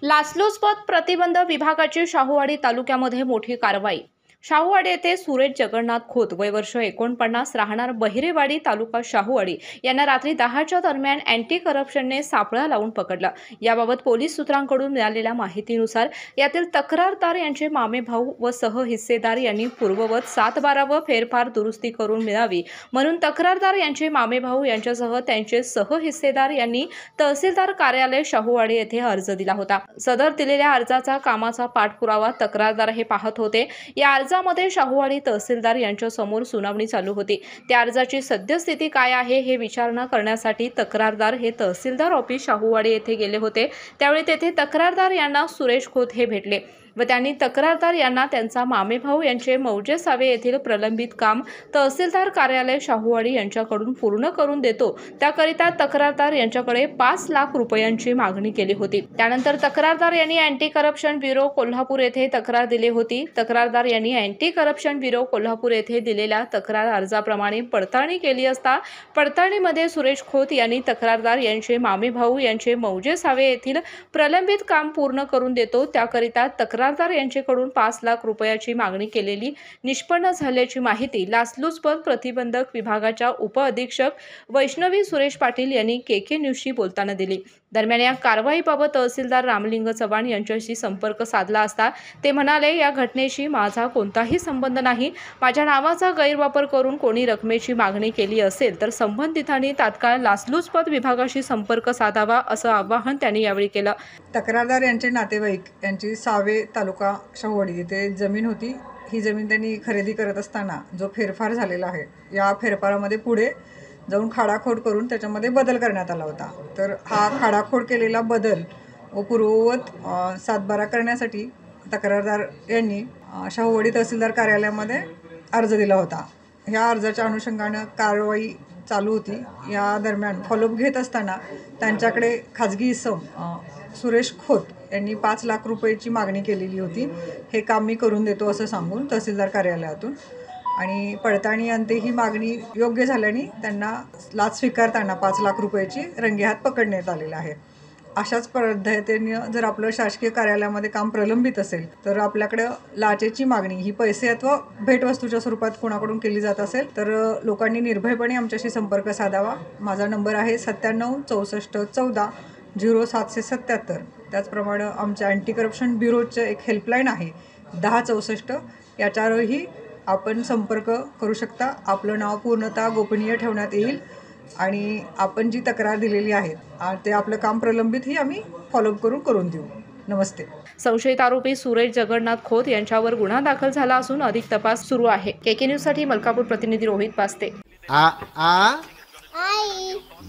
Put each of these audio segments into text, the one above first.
लाचलुचपत प्रतिबंध विभागाची शाहूवाडी तालुक्यामध्ये मोठी कारवाई। शाहूवाडी येथे सुरेश जगन्नाथ खोत वय वर्ष 49 राहणार बहिरेवाडी तालुका शाहूवाडी यांना रात्री 10च्या दरम्यान अँटी करप्शनने सापळा लावून पकडला। याबाबत पोलीस सूत्रांकडून मिळालेल्या माहितीनुसार यातील तक्रारदार यांचे मामे भाऊ व सह हिस्सेदार यांनी पूर्ववत 7/12 व फेरफार दुरुस्ती करून मिळावी म्हणून तक्रारदार यांचे मामे भाऊ यांच्यासह त्यांचे सह हिस्सेदार यांनी तहसीलदार कार्यालय शाहूवाडी येथे अर्ज दिला होता। सदर दिलेल्या अर्जाचा कामाचा पाठपुरावा तक्रारदार हे पाहत होते। या अर्जामध्ये शाहूवाडी तहसीलदार यांच्या समोर सुनावणी चालू होती। त्या अर्जाची सद्यस्थिती काय आहे हे विचारणा करण्यासाठी तक्रारदार हे तहसीलदार ऑफिस शाहूवाडी येथे गेले होते। त्यावेळी तेथे तक्रारदार यांना सुरेश खोत हे भेटले व त्यांनी तक्रारदार यांना त्यांचा मामेभाऊ यांचे मौजे सावे येथील प्रलंबित काम तहसीलदार कार्यालय शाहूवाडी यांच्याकडून पूर्ण करून देतो त्याकरिता तक्रारदार यांच्याकडे 5 लाख रुपयांची मागणी केली होती। त्यानंतर तक्रारदार यांनी अँटी करप्शन ब्युरो कोल्हापूर येथे तक्रार दिली होती। तक्रारदार यांनी अँटी करप्शन ब्युरो कोल्हापूर येथे दिलेल्या तक्रार अर्जाप्रमाणे पडताळणी केली असता पडताळणीमध्ये सुरेश खोत यांनी तक्रारदार यांचे मामेभाऊ यांचे मौजे सावे येथील प्रलंबित काम पूर्ण करून देतो त्याकरिता तक्रारदार यांच्याकडून 5 लाख रुपयाची मागणी केलेली निष्पन्न झाल्याची माहिती लाचलुचपत प्रतिबंधक विभागाच्या उपअधीक्षक वैष्णवी सुरेश पाटील यांनी केके न्यूजशी बोलताना दिली। दरम्यान या कारवाईबाबत तहसीलदार रामलिंग चव्हाण यांच्याशी संपर्क साधला असता ते म्हणाले, या घटनेशी माझा कोणताही संबंध नाही। माझ्या नावाचा गैरवापर करून कोणी रकमेची मागणी केली असेल तर संबंधितांनी तात्काळ लाचलुचपत विभागाशी संपर्क साधावा असं आवाहन त्यांनी यावेळी केलं। तक्रारदार यांचे नातेवाईक यांची सावे तालुका शाहूवाडी येथे जमीन होती। ही जमीन त्यांनी खरेदी करत असताना जो फेरफार झालेला आहे या फेरफारामध्ये पुढे जाऊन खाडाखोड करून त्याच्यामध्ये बदल करण्यात आला होता। तर हा खाडाखोड केलेला बदल व पूर्ववत 7/12 करण्यासाठी तक्रारदार यांनी शाहूवाडी तहसीलदार कार्यालयामध्ये अर्ज दिला होता। ह्या अर्जाच्या अनुषंगानं कारवाई चालू होती। या दरम्यान फॉलोअप घेत असताना त्यांच्याकडे खाजगी इसम सुरेश खोत यांनी 5 लाख रुपयाची मागणी केलेली होती। हे काम मी करून देतो असं सांगून तहसीलदार कार्यालयातून आणि पडताळणी अंती ही मागणी योग्य झाल्याने त्यांना लाच स्वीकारताना 5 लाख रुपयाची रंगेहात पकडण्यात आलेला आहे। अशाच पद्धतीने जर आपलं शासकीय कार्यालयामध्ये काम प्रलंबित असेल तर आपल्याकडे लाचेची मागणी ही पैसे अथवा भेटवस्तूच्या स्वरूपात कोणाकडून केली जात असेल तर लोकांनी निर्भयपणे आमच्याशी संपर्क साधावा। माझा नंबर आहे 97 64 14 0777। त्याचप्रमाणे आमच्या अँटी करप्शन ब्युरोचं एक हेल्पलाईन आहे 1064। याच्यावरही आपण संपर्क करू शकता। आपलं नाव पूर्णतः गोपनीय ठेवण्यात येईल आणि आपण जी तक्रार दिलेली आहे ते आपलं काम प्रलंबितही आम्ही फॉलोअप करून देऊ। नमस्ते। संशयित आरोपी सुरेश जगन्नाथ खोत यांच्यावर गुन्हा दाखल झाला असून अधिक तपास सुरू आहे। केके न्यूज साठी मलकापूर प्रतिनिधी रोहित पास्ते। आई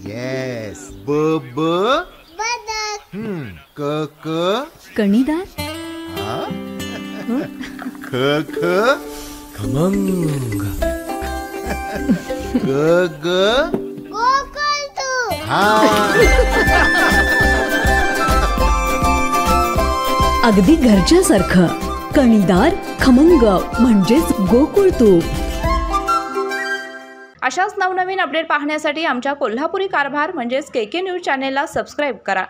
येस ब ब बदक क क कणीदार ख ख खमंग ग ग गोकुळतू अगदी घरच्यासारखं कणीदार खमंग म्हणजेच गोकुळ तूप। अशाच नवनवीन अपडेट पाहण्यासाठी आमच्या कोल्हापुरी कारभार म्हणजेच केके न्यूज चॅनेलला सबस्क्राईब करा।